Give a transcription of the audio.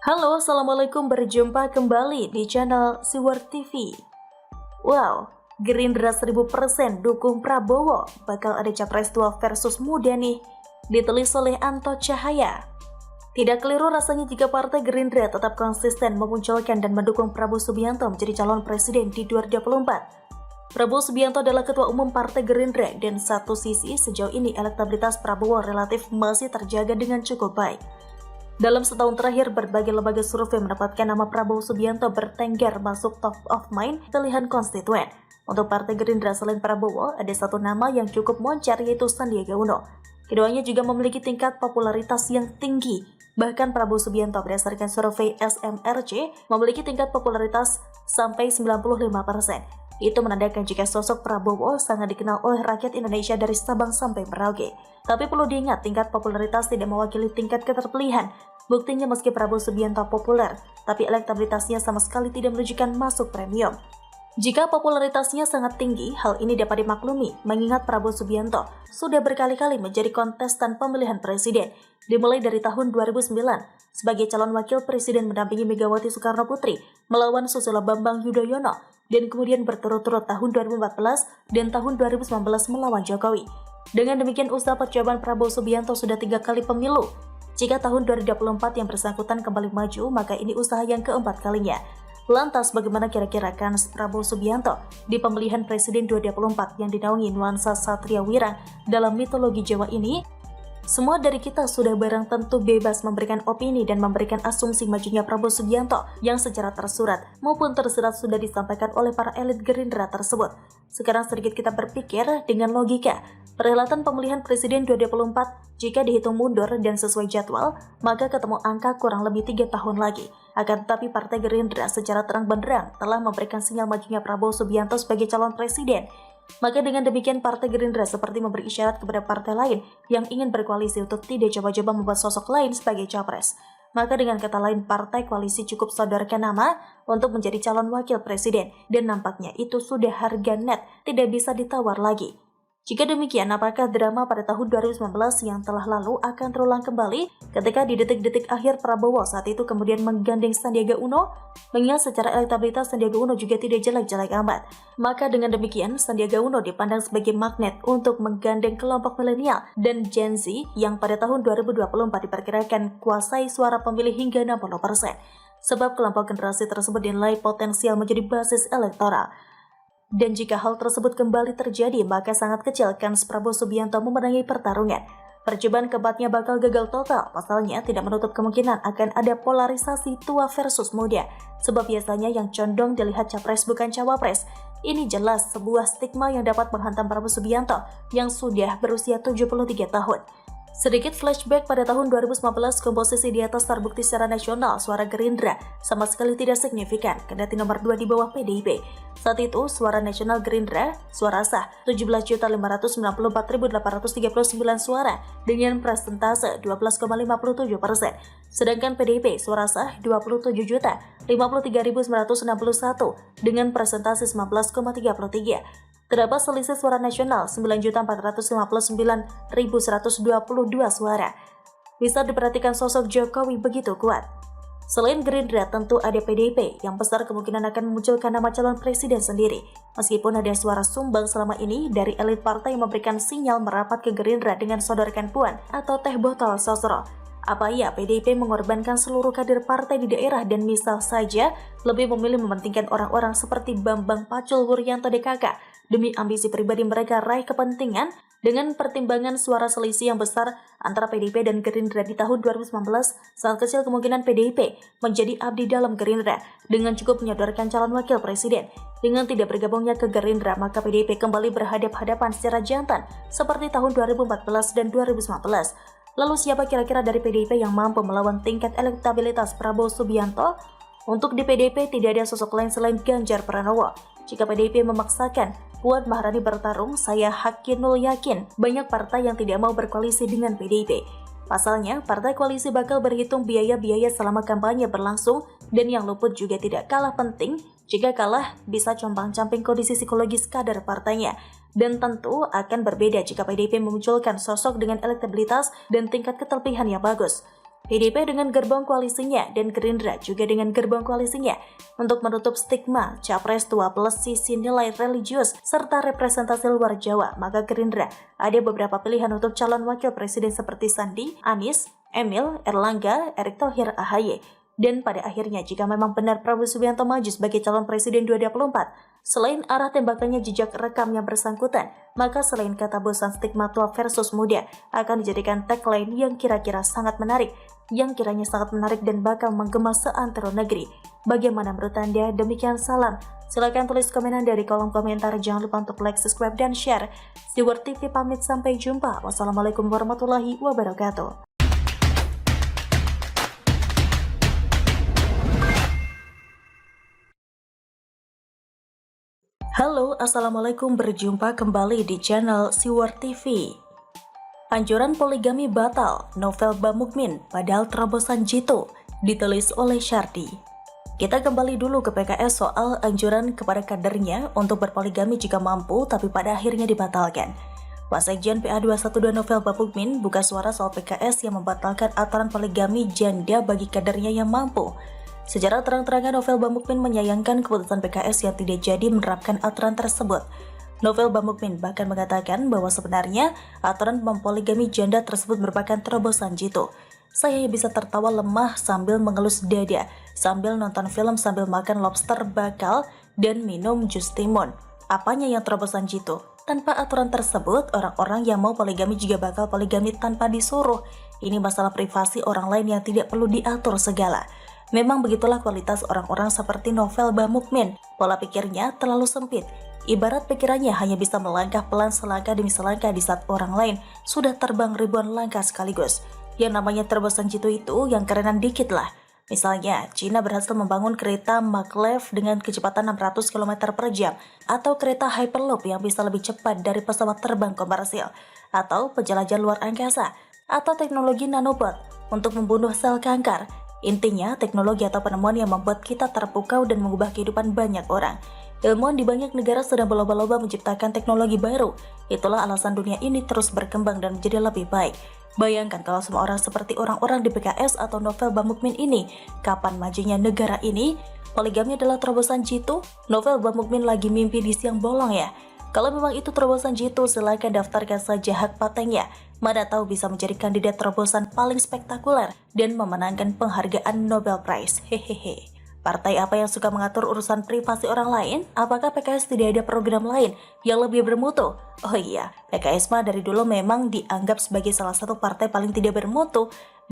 Halo, Assalamualaikum, berjumpa kembali di channel Siwar TV. Wow, Gerindra 1000% dukung Prabowo, bakal ada capres tua versus muda nih, ditulis oleh Anto Cahaya. Tidak keliru rasanya jika Partai Gerindra tetap konsisten memunculkan dan mendukung Prabowo Subianto menjadi calon presiden di 2024. Prabowo Subianto adalah Ketua Umum Partai Gerindra dan satu sisi sejauh ini elektabilitas Prabowo relatif masih terjaga dengan cukup baik. Dalam setahun terakhir, berbagai lembaga survei mendapatkan nama Prabowo Subianto bertengger masuk top of mind pilihan konstituen. Untuk Partai Gerindra selain Prabowo, ada satu nama yang cukup moncer yaitu Sandiaga Uno. Keduanya juga memiliki tingkat popularitas yang tinggi. Bahkan Prabowo Subianto berdasarkan survei SMRC memiliki tingkat popularitas sampai 95%. Itu menandakan jika sosok Prabowo sangat dikenal oleh rakyat Indonesia dari Sabang sampai Merauke. Tapi perlu diingat, tingkat popularitas tidak mewakili tingkat keterpilihan. Buktinya meski Prabowo Subianto populer, tapi elektabilitasnya sama sekali tidak menunjukkan masuk premium. Jika popularitasnya sangat tinggi, hal ini dapat dimaklumi mengingat Prabowo Subianto sudah berkali-kali menjadi kontestan pemilihan presiden, dimulai dari tahun 2009 sebagai calon wakil presiden mendampingi Megawati Soekarno Putri melawan Susilo Bambang Yudhoyono, dan kemudian berturut-turut tahun 2014 dan tahun 2019 melawan Jokowi. Dengan demikian, usaha percobaan Prabowo Subianto sudah 3 kali pemilu. Jika tahun 2024 yang bersangkutan kembali maju, maka ini usaha yang keempat kalinya. Lantas bagaimana kira-kira kans Prabowo Subianto di pemilihan presiden 2024 yang dinaungi nuansa Satria Wira dalam mitologi Jawa ini? Semua dari kita sudah barang tentu bebas memberikan opini dan memberikan asumsi majunya Prabowo Subianto yang secara tersurat maupun tersirat sudah disampaikan oleh para elit Gerindra tersebut. Sekarang sedikit kita berpikir dengan logika. Perhelatan pemilihan presiden 2024 jika dihitung mundur dan sesuai jadwal, maka ketemu angka kurang lebih 3 tahun lagi. Akan tetapi Partai Gerindra secara terang benderang telah memberikan sinyal majunya Prabowo Subianto sebagai calon presiden. Maka dengan demikian Partai Gerindra seperti memberi isyarat kepada partai lain yang ingin berkoalisi untuk tidak coba-coba membuat sosok lain sebagai capres. Maka dengan kata lain, partai koalisi cukup sodorkan nama untuk menjadi calon wakil presiden, dan nampaknya itu sudah harga net, tidak bisa ditawar lagi. Jika demikian, apakah drama pada tahun 2019 yang telah lalu akan terulang kembali ketika di detik-detik akhir Prabowo saat itu kemudian menggandeng Sandiaga Uno? Mengingat secara elektabilitas Sandiaga Uno juga tidak jelek-jelek amat. Maka dengan demikian, Sandiaga Uno dipandang sebagai magnet untuk menggandeng kelompok milenial dan Gen Z yang pada tahun 2024 diperkirakan kuasai suara pemilih hingga 60%. Sebab kelompok generasi tersebut dinilai potensial menjadi basis elektoral. Dan jika hal tersebut kembali terjadi, maka sangat kecil kans Prabowo Subianto memenangi pertarungan. Percobaan keempatnya bakal gagal total, pasalnya tidak menutup kemungkinan akan ada polarisasi tua versus muda. Sebab biasanya yang condong dilihat capres bukan cawapres. Ini jelas sebuah stigma yang dapat menghantam Prabowo Subianto yang sudah berusia 73 tahun. Sedikit flashback pada tahun 2015, komposisi di atas terbukti secara nasional suara Gerindra sama sekali tidak signifikan, kendati nomor 2 di bawah PDIP. Saat itu, suara nasional Gerindra, suara sah 17.594.839 suara dengan persentase 12,57%. Sedangkan PDIP suara sah 27.053.961 dengan persentase 19,33%. Terdapat selisih suara nasional 9.459.122 suara. Bisa diperhatikan sosok Jokowi begitu kuat. Selain Gerindra, tentu ada PDIP yang besar kemungkinan akan memunculkan nama calon presiden sendiri. Meskipun ada suara sumbang selama ini dari elit partai yang memberikan sinyal merapat ke Gerindra dengan sodorkan puan atau teh botol sosro. Apa iya PDIP mengorbankan seluruh kader partai di daerah dan misal saja lebih memilih mementingkan orang-orang seperti Bambang Pacul Wuryanto DKK demi ambisi pribadi mereka raih kepentingan? Dengan pertimbangan suara selisih yang besar antara PDIP dan Gerindra di tahun 2019, sangat kecil kemungkinan PDIP menjadi abdi dalam Gerindra dengan cukup menyodorkan calon wakil presiden. Dengan tidak bergabungnya ke Gerindra, maka PDIP kembali berhadap-hadapan secara jantan seperti tahun 2014 dan 2019. Lalu siapa kira-kira dari PDIP yang mampu melawan tingkat elektabilitas Prabowo Subianto? Untuk di PDIP tidak ada sosok lain selain Ganjar Pranowo. Jika PDIP memaksakan Puan Maharani bertarung, saya yakin banyak partai yang tidak mau berkoalisi dengan PDIP. Pasalnya, partai koalisi bakal berhitung biaya-biaya selama kampanye berlangsung, dan yang luput juga tidak kalah penting, jika kalah bisa compang-camping kondisi psikologis kader partainya. Dan tentu akan berbeda jika PDIP memunculkan sosok dengan elektabilitas dan tingkat keterpilihan yang bagus. PDIP dengan gerbong koalisinya dan Gerindra juga dengan gerbong koalisinya untuk menutup stigma Capres tua plus sisi nilai religius serta representasi luar Jawa. Maka Gerindra ada beberapa pilihan untuk calon wakil presiden seperti Sandi, Anies, Emil, Erlangga, Erick Thohir, AHY. Dan pada akhirnya jika memang benar Prabowo Subianto maju sebagai calon presiden 2024, selain arah tembakannya jejak rekam yang bersangkutan, maka selain kata bosan stigma tua versus muda akan dijadikan tagline yang kira-kira sangat menarik, yang kiranya sangat menarik dan bakal menggema seantero negeri. Bagaimana menurut Anda? Demikian salam. Silahkan tulis komen Anda di kolom komentar. Jangan lupa untuk like, subscribe, dan share. Siwar TV pamit, sampai jumpa. Wassalamualaikum warahmatullahi wabarakatuh. Halo, Assalamualaikum, berjumpa kembali di channel Siwar TV. Anjuran poligami batal, novel Bamukmin padahal terobosan jitu, ditulis oleh Syardi. Kita kembali dulu ke PKS soal anjuran kepada kadernya untuk berpoligami jika mampu tapi pada akhirnya dibatalkan. Wasekjen PA212 novel Bamukmin buka suara soal PKS yang membatalkan aturan poligami janda bagi kadernya yang mampu. Secara terang-terangan novel Bamukmin menyayangkan keputusan PKS yang tidak jadi menerapkan aturan tersebut. Novel Bamukmin bahkan mengatakan bahwa sebenarnya aturan mempoligami janda tersebut merupakan terobosan jitu. Saya bisa tertawa lemah sambil mengelus dada, sambil nonton film sambil makan lobster bakal dan minum jus timun. Apanya yang terobosan jitu? Tanpa aturan tersebut, orang-orang yang mau poligami juga bakal poligami tanpa disuruh. Ini masalah privasi orang lain yang tidak perlu diatur segala. Memang begitulah kualitas orang-orang seperti novel Bamukmin. Pola pikirnya terlalu sempit. Ibarat pikirannya hanya bisa melangkah pelan selangkah demi selangkah di saat orang lain sudah terbang ribuan langkah sekaligus. Yang namanya terobosan jitu itu yang kerenan dikit lah. Misalnya, Cina berhasil membangun kereta maglev dengan kecepatan 600 km per jam atau kereta Hyperloop yang bisa lebih cepat dari pesawat terbang komersil, atau penjelajah luar angkasa, atau teknologi nanobot untuk membunuh sel kanker. Intinya, teknologi atau penemuan yang membuat kita terpukau dan mengubah kehidupan banyak orang. Ilmuwan di banyak negara sedang berlomba-lomba menciptakan teknologi baru. Itulah alasan dunia ini terus berkembang dan menjadi lebih baik. Bayangkan kalau semua orang seperti orang-orang di PKS atau novel Bamukmin ini, kapan majunya negara ini? Poligami adalah terobosan jitu? Novel Bamukmin lagi mimpi di siang bolong ya? Kalau memang itu terobosan jitu, silakan daftarkan saja hak patentnya. Mana tahu bisa menjadi kandidat terobosan paling spektakuler dan memenangkan penghargaan Nobel Prize. Hehehe. Partai apa yang suka mengatur urusan privasi orang lain? Apakah PKS tidak ada program lain yang lebih bermutu? Oh iya, PKS mah dari dulu memang dianggap sebagai salah satu partai paling tidak bermutu.